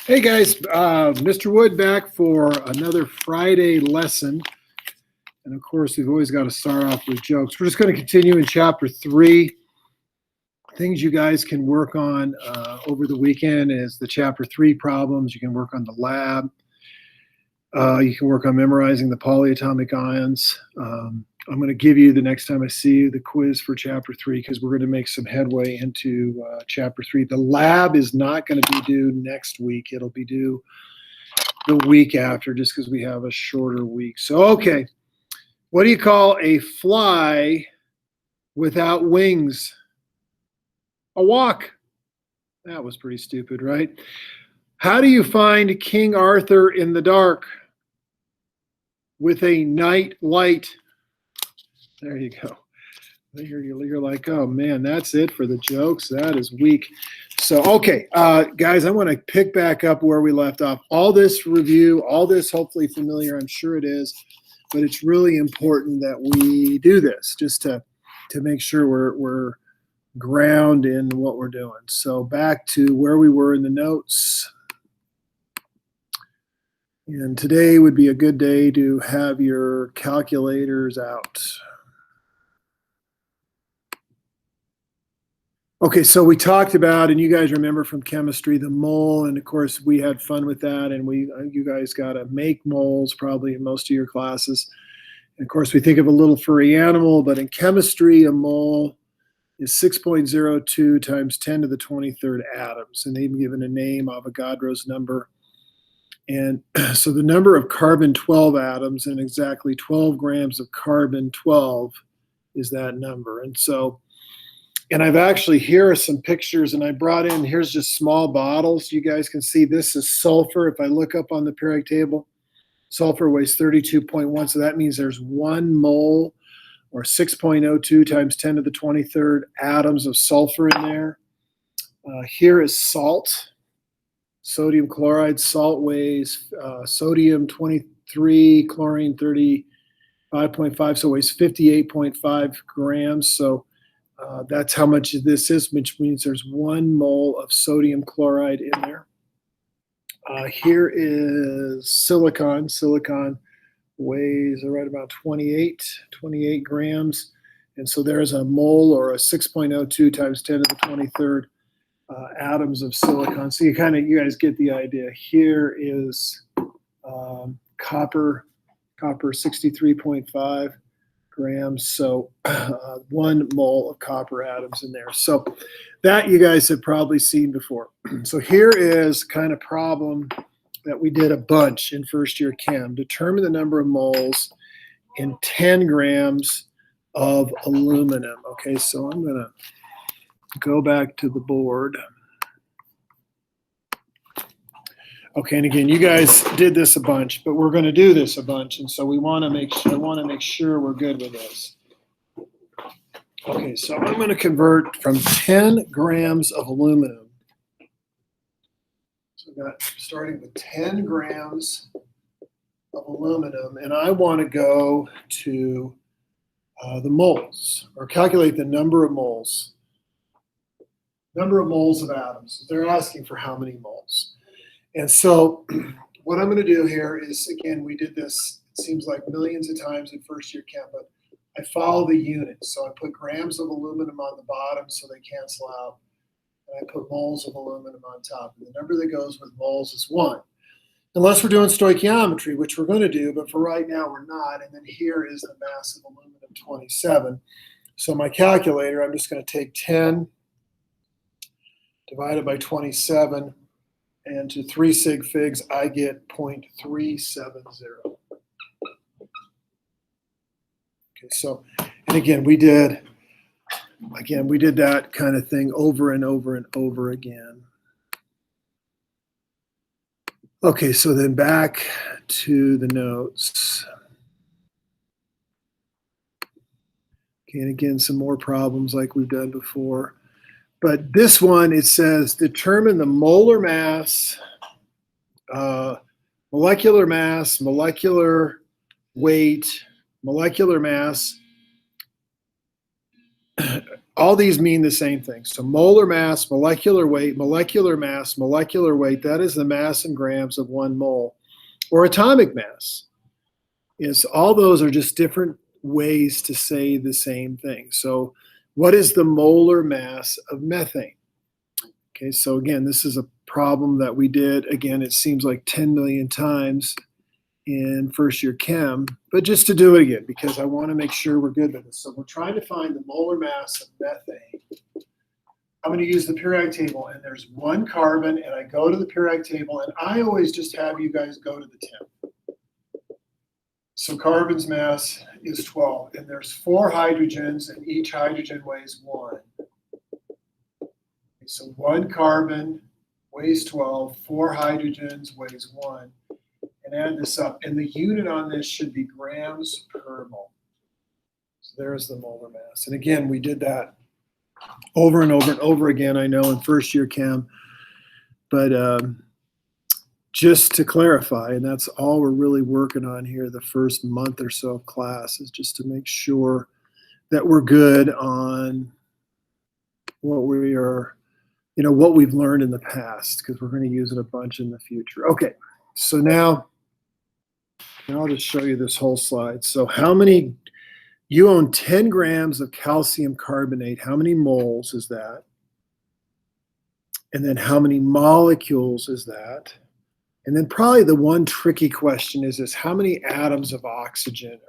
Hey guys, Mr. Wood back for another Friday lesson. And of course, we've always got to start off with jokes. We're just going to continue in chapter 3. Things you guys can work on over the weekend is the chapter 3 problems. You can work on the lab. You can work on memorizing the polyatomic ions. I'm going to give you, the next time I see you, the quiz for chapter 3 because we're going to make some headway into chapter 3. The lab is not going to be due next week. It'll be due the week after just because we have a shorter week. So, okay. What do you call a fly without wings? A walk. That was pretty stupid, right? How do you find King Arthur in the dark? With a night light. There you go. You're like, oh man, that's it for the jokes. That is weak. So, okay, guys, I want to pick back up where we left off. All this review, all this hopefully familiar, I'm sure it is, but it's really important that we do this just to make sure we're ground in what we're doing. So back to where we were in the notes. And today would be a good day to have your calculators out. Okay, so we talked about, and you guys remember from chemistry, the mole, and of course we had fun with that, and you guys got to make moles probably in most of your classes. And of course we think of a little furry animal, but in chemistry a mole is 6.02 times 10 to the 23rd atoms, and they've given a name, Avogadro's number. And so the number of carbon-12 atoms and exactly 12 grams of carbon-12 is that number. And so, and I've actually, here are some pictures, and I brought in, here's just small bottles. You guys can see this is sulfur. If I look up on the periodic table, sulfur weighs 32.1, so that means there's 1 mole or 6.02 times 10 to the 23rd atoms of sulfur in there. Here is salt. Sodium chloride. Salt weighs sodium 23, chlorine 35.5, so it weighs 58.5 grams. So that's how much this is, which means there's 1 mole of sodium chloride in there. Here is silicon. Silicon weighs right about 28 grams. And so there's a mole or a 6.02 times 10 to the 23rd atoms of silicon. So you guys get the idea. Here is copper 63.5 grams. So 1 mole of copper atoms in there. So that you guys have probably seen before. So here is kind of problem that we did a bunch in first year chem. Determine the number of moles in 10 grams of aluminum. Okay, so I'm going to go back to the board. Okay, and again, you guys did this a bunch, but we're going to do this a bunch, and so I want to make sure we're good with this. Okay, so I'm going to convert from 10 grams of aluminum. So I've got starting with 10 grams of aluminum, and I want to go to the moles, or calculate the number of moles. Number of moles of atoms. They're asking for how many moles. And so what I'm going to do here is, again, we did this, it seems like millions of times in first year chem, but I follow the units. So I put grams of aluminum on the bottom so they cancel out. And I put moles of aluminum on top. And the number that goes with moles is 1. Unless we're doing stoichiometry, which we're going to do, but for right now we're not. And then here is the mass of aluminum, 27. So my calculator, I'm just going to take 10 divided by 27, and to 3 sig figs, I get 0.370. Okay, so, and again, we did that kind of thing over and over and over again. Okay, so then back to the notes. Okay, and again, some more problems like we've done before. But this one, it says, determine the molar mass, molecular mass, molecular weight, molecular mass, all these mean the same thing. So molar mass, molecular weight, molecular mass, molecular weight, that is the mass in grams of 1 mole. Or atomic mass. Is all those are just different ways to say the same thing. So what is the molar mass of methane? Okay, so again, this is a problem that we did. Again, it seems like 10 million times in first year chem, but just to do it again, because I want to make sure we're good with this. So we're trying to find the molar mass of methane. I'm going to use the periodic table, and there's 1 carbon, and I go to the periodic table, and I always just have you guys go to the 10. So carbon's mass is 12, and there's 4 hydrogens, and each hydrogen weighs 1. So 1 carbon weighs 12, 4 hydrogens weighs 1, and add this up. And the unit on this should be grams per mole. So there's the molar mass. And again, we did that over and over and over again, I know, in first year chem. But just to clarify, and that's all we're really working on here the first month or so of class, is just to make sure that we're good on what we are, what we've learned in the past, because we're going to use it a bunch in the future. Okay, so now I'll just show you this whole slide. So how many, you own 10 grams of calcium carbonate. How many moles is that? And then how many molecules is that? And then probably the one tricky question is how many atoms of oxygen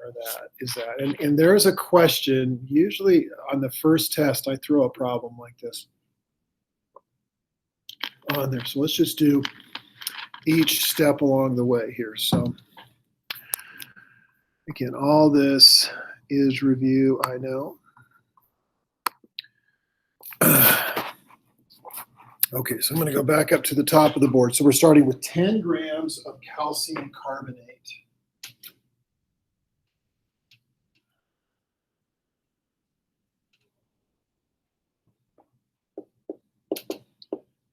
is that? And there's a question, usually on the first test, I throw a problem like this on there. So let's just do each step along the way here. So again, all this is review, I know. Okay, so I'm going to go back up to the top of the board. So we're starting with 10 grams of calcium carbonate.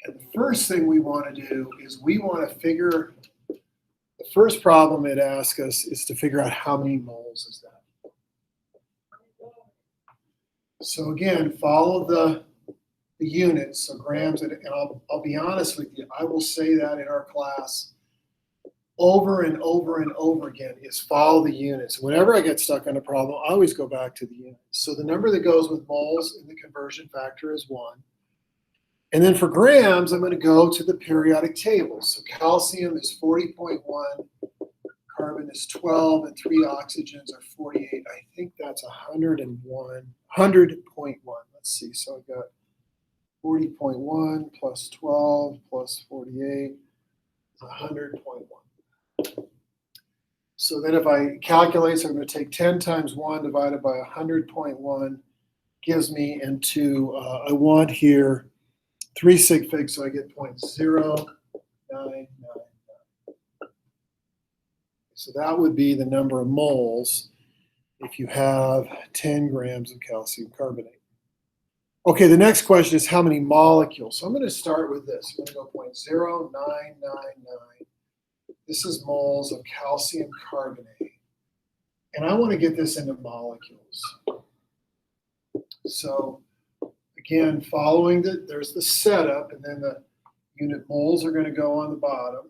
And the first thing we want to do is we want to figure, the first problem it asks us is to figure out how many moles is that. So again, follow the units, so grams, and I'll be honest with you, I will say that in our class over and over and over again, is follow the units. Whenever I get stuck on a problem, I always go back to the units. So the number that goes with moles in the conversion factor is 1. And then for grams, I'm going to go to the periodic table. So calcium is 40.1, carbon is 12, and 3 oxygens are 48. I think that's 101, 100.1. Let's see, so I got 40.1 plus 12 plus 48 is 100.1. So then if I calculate, so I'm going to take 10 times 1 divided by 100.1 gives me into, I want here 3 sig figs, so I get 0.0999. So that would be the number of moles if you have 10 grams of calcium carbonate. Okay, the next question is how many molecules. So I'm going to start with this. I'm going to go 0.0999. This is moles of calcium carbonate. And I want to get this into molecules. So again, following there's the setup, and then the unit moles are going to go on the bottom.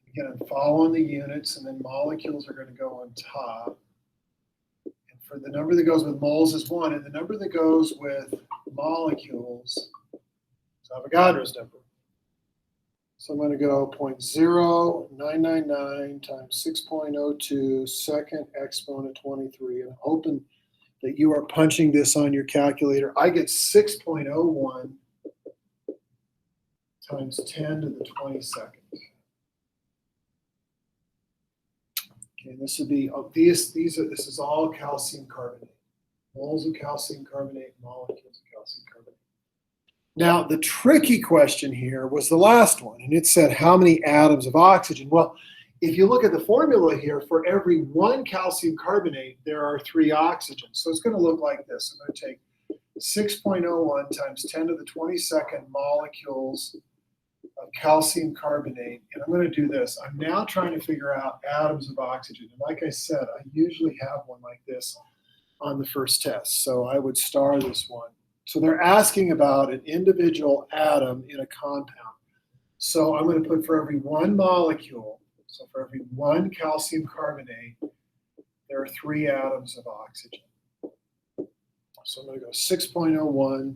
Again, I'm following the units, and then molecules are going to go on top. For the number that goes with moles is 1, and the number that goes with molecules is Avogadro's number. So I'm going to go 0.0999 times 6.02 second exponent 23. And I'm hoping that you are punching this on your calculator. I get 6.01 times 10 to the 22nd. Okay, this would be this is all calcium carbonate. Moles of calcium carbonate, molecules of calcium carbonate. Now, the tricky question here was the last one, and it said how many atoms of oxygen? Well, if you look at the formula here, for every 1 calcium carbonate, there are 3 oxygens. So it's going to look like this. I'm going to take 6.01 times 10 to the 22nd molecules of calcium carbonate, and I'm going to do this. I'm now trying to figure out atoms of oxygen. And like I said, I usually have one like this on the first test. So I would star this one. So they're asking about an individual atom in a compound. So I'm going to put for every one molecule, so for every one calcium carbonate, there are 3 atoms of oxygen. So I'm going to go 6.01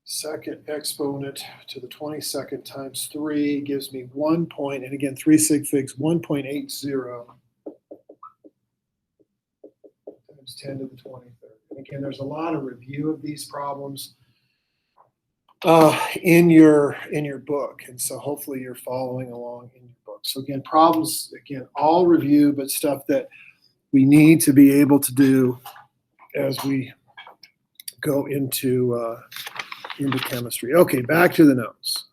second exponent to the 22nd times 3 gives me 1 point, and again, 3 sig figs, 1.80 times 10 to the 23rd. And again, there's a lot of review of these problems in your book, and so hopefully you're following along in your book. So again, problems, again, all review, but stuff that we need to be able to do as we go into chemistry. Okay, back to the notes.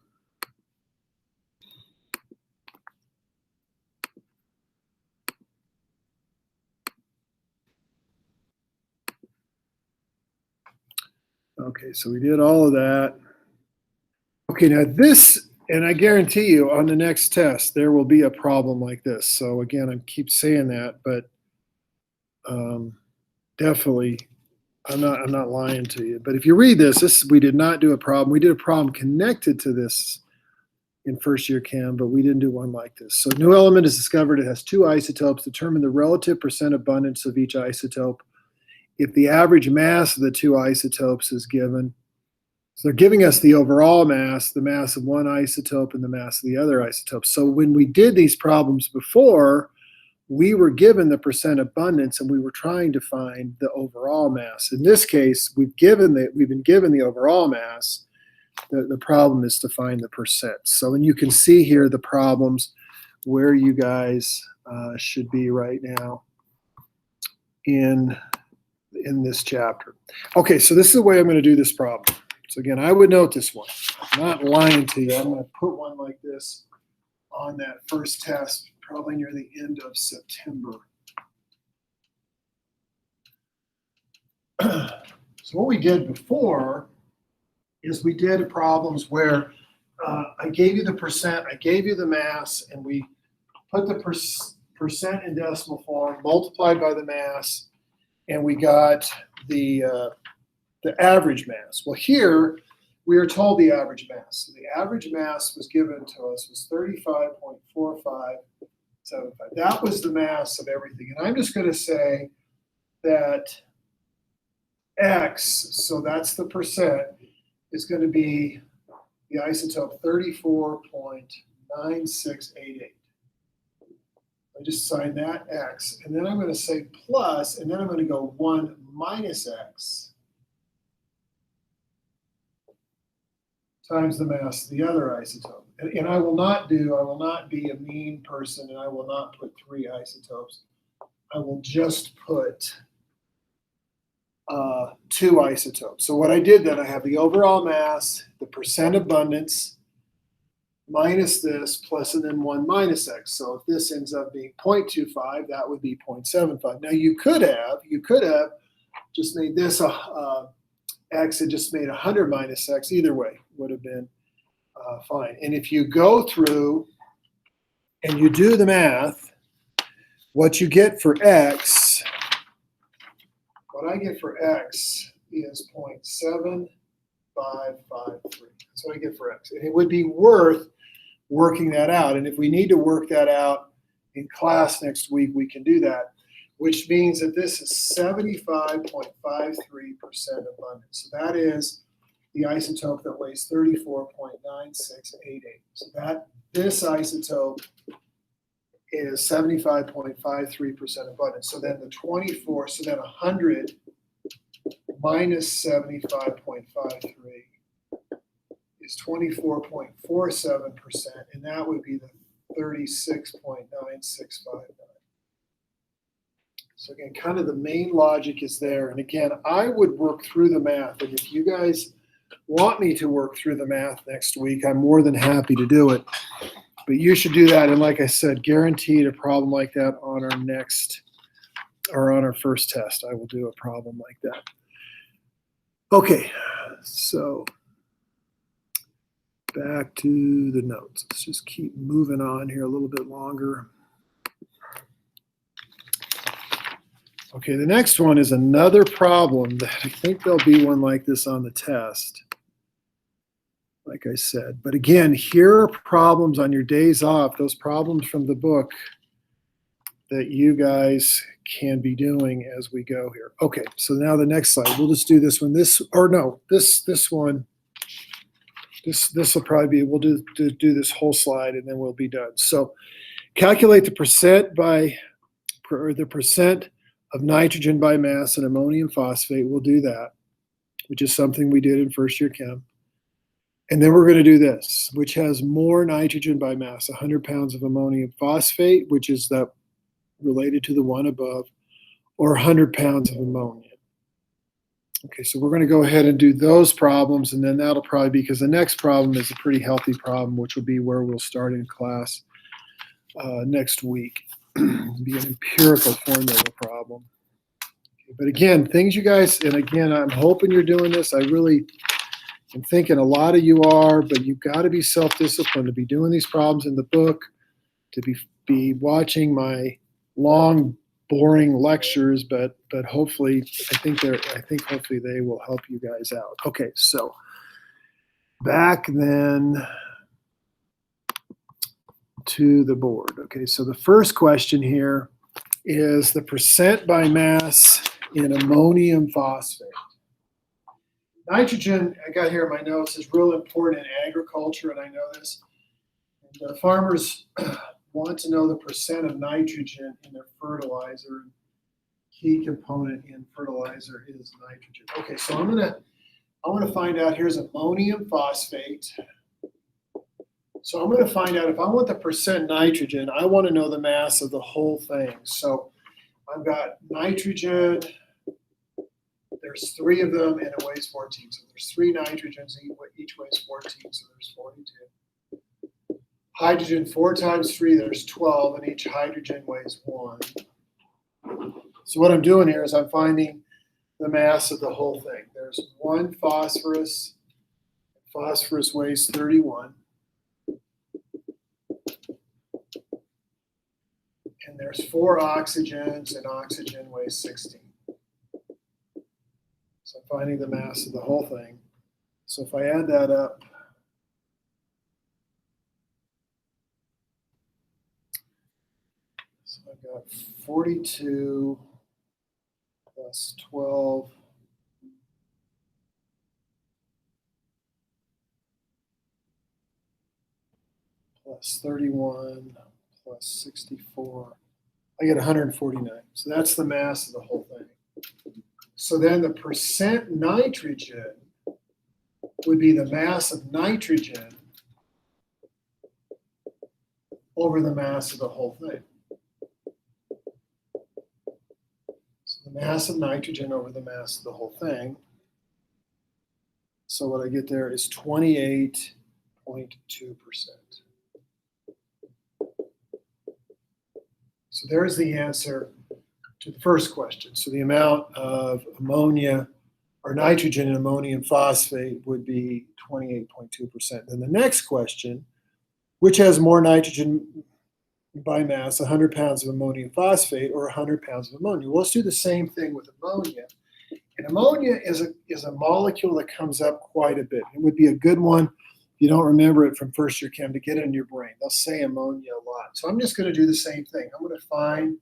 Okay, so we did all of that. Okay, now this, and I guarantee you on the next test, there will be a problem like this. So again, I keep saying that, but definitely, I'm not lying to you. But if you read this, we did not do a problem. We did a problem connected to this in first year chem, but we didn't do one like this. So new element is discovered. It has 2 isotopes. Determine the relative percent abundance of each isotope if the average mass of the 2 isotopes is given. So they're giving us the overall mass, the mass of one isotope and the mass of the other isotope. So when we did these problems before, we were given the percent abundance and we were trying to find the overall mass. In this case, we've been given the overall mass. The problem is to find the percent. So, and you can see here the problems where you guys should be right now in this chapter. Okay, so this is the way I'm going to do this problem. So again, I would note this one. I'm not lying to you. I'm going to put one like this on that first test, probably near the end of September. So what we did before is we did problems where I gave you the percent, I gave you the mass, and we put the percent in decimal form, multiplied by the mass, and we got the average mass. Well, here we are told the average mass. So the average mass was given to us was 35.4575. That was the mass of everything. And I'm just going to say that X, so that's the percent, is going to be the isotope 34.9688. I just sign that X, and then I'm going to say plus, and then I'm going to go 1 minus X times the mass of the other isotope. And I will not be a mean person, and I will not put 3 isotopes. I will just put 2 isotopes. So what I did then, I have the overall mass, the percent abundance, minus this, plus, and then 1 minus X. So if this ends up being 0.25, that would be 0.75. Now you could have just made this X and just made 100 minus X. Either way would have been fine. And if you go through and you do the math, what you get for X, what I get for X is 0.7553. That's what I get for X. And it would be worth working that out. And if we need to work that out in class next week, we can do that, which means that this is 75.53% abundant. So that is the isotope that weighs 34.9688. So this isotope is 75.53% abundant. So then 100 minus 75.53 is 24.47%, and that would be the 36.9659. So again, kind of the main logic is there. And again, I would work through the math. And if you guys want me to work through the math next week, I'm more than happy to do it. But you should do that. And like I said, guaranteed a problem like that on our next, or on our first test. I will do a problem like that. Okay, so back to the notes. Let's just keep moving on here a little bit longer. Okay, the next one is another problem that I think there'll be one like this on the test, like I said. But again, here are problems on your days off, those problems from the book that you guys can be doing as we go here. Okay, so now the next slide. We'll just do this one. This one. This will probably be, we'll do this whole slide and then we'll be done. So calculate the percent of nitrogen by mass in ammonium phosphate. We'll do that, which is something we did in first year chem. And then we're going to do this, which has more nitrogen by mass, 100 pounds of ammonium phosphate, which is that related to the one above, or 100 pounds of ammonia. Okay, so we're going to go ahead and do those problems, and then that'll probably be, because the next problem is a pretty healthy problem, which will be where we'll start in class next week. It'll be an empirical formula problem. Okay, but again, things you guys, and again, I'm hoping you're doing this. I really am thinking a lot of you are, but you've got to be self-disciplined to be doing these problems in the book, to be watching my long, boring lectures, but hopefully, I think hopefully they will help you guys out. Okay, so back then to the board. Okay, so the first question here is the percent by mass in ammonium phosphate. Nitrogen, I got here in my notes, is real important in agriculture, and I know this. And farmers want to know the percent of nitrogen in their fertilizer. Key component in fertilizer is nitrogen. Okay, so I want to find out, here's ammonium phosphate. So I'm going to find out if I want the percent nitrogen, I want to know the mass of the whole thing. So I've got nitrogen, there's 3 of them and it weighs 14. So there's 3 nitrogens, each weighs 14, so there's 42. Hydrogen, 4 times 3, there's 12, and each hydrogen weighs 1. So what I'm doing here is I'm finding the mass of the whole thing. There's 1 phosphorus. Phosphorus weighs 31. And there's 4 oxygens, and oxygen weighs 16. So I'm finding the mass of the whole thing. So if I add that up, so I've got 42 plus 12 plus 31 plus 64. I get 149. So that's the mass of the whole thing. So then the percent nitrogen would be the mass of nitrogen over the mass of the whole thing. So the mass of nitrogen over the mass of the whole thing. So what I get there is 28.2%. So there's the answer to the first question. So the amount of ammonia or nitrogen in ammonium phosphate would be 28.2%. Then the next question, which has more nitrogen by mass, 100 pounds of ammonium phosphate or 100 pounds of ammonia? Well, let's do the same thing with ammonia. And ammonia is a molecule that comes up quite a bit. It would be a good one, if you don't remember it from first year chem, to get it in your brain. They'll say ammonia a lot. So I'm just going to do the same thing. I'm going to find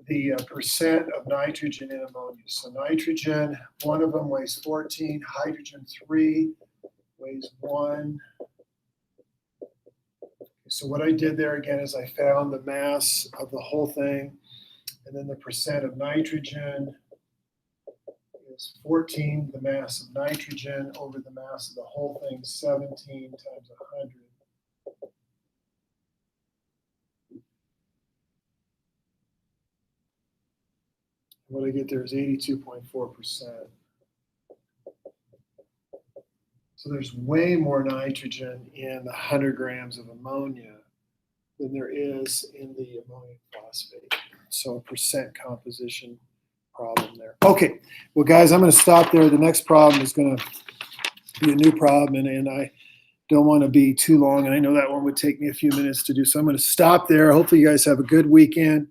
the percent of nitrogen in ammonia. So nitrogen, 1 of them weighs 14. Hydrogen, 3 weighs 1. So what I did there again is I found the mass of the whole thing, and then the percent of nitrogen is 14, the mass of nitrogen over the mass of the whole thing, 17 times 100. What I get there is 82.4%. So there's way more nitrogen in the 100 grams of ammonia than there is in the ammonium phosphate. So a percent composition problem there. Okay, well guys, I'm going to stop there. The next problem is going to be a new problem, and I don't want to be too long, and I know that one would take me a few minutes to do, so I'm going to stop there. Hopefully you guys have a good weekend.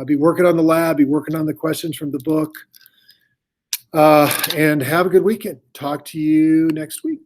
Be working on the lab, be working on the questions from the book, and have a good weekend. Talk to you next week.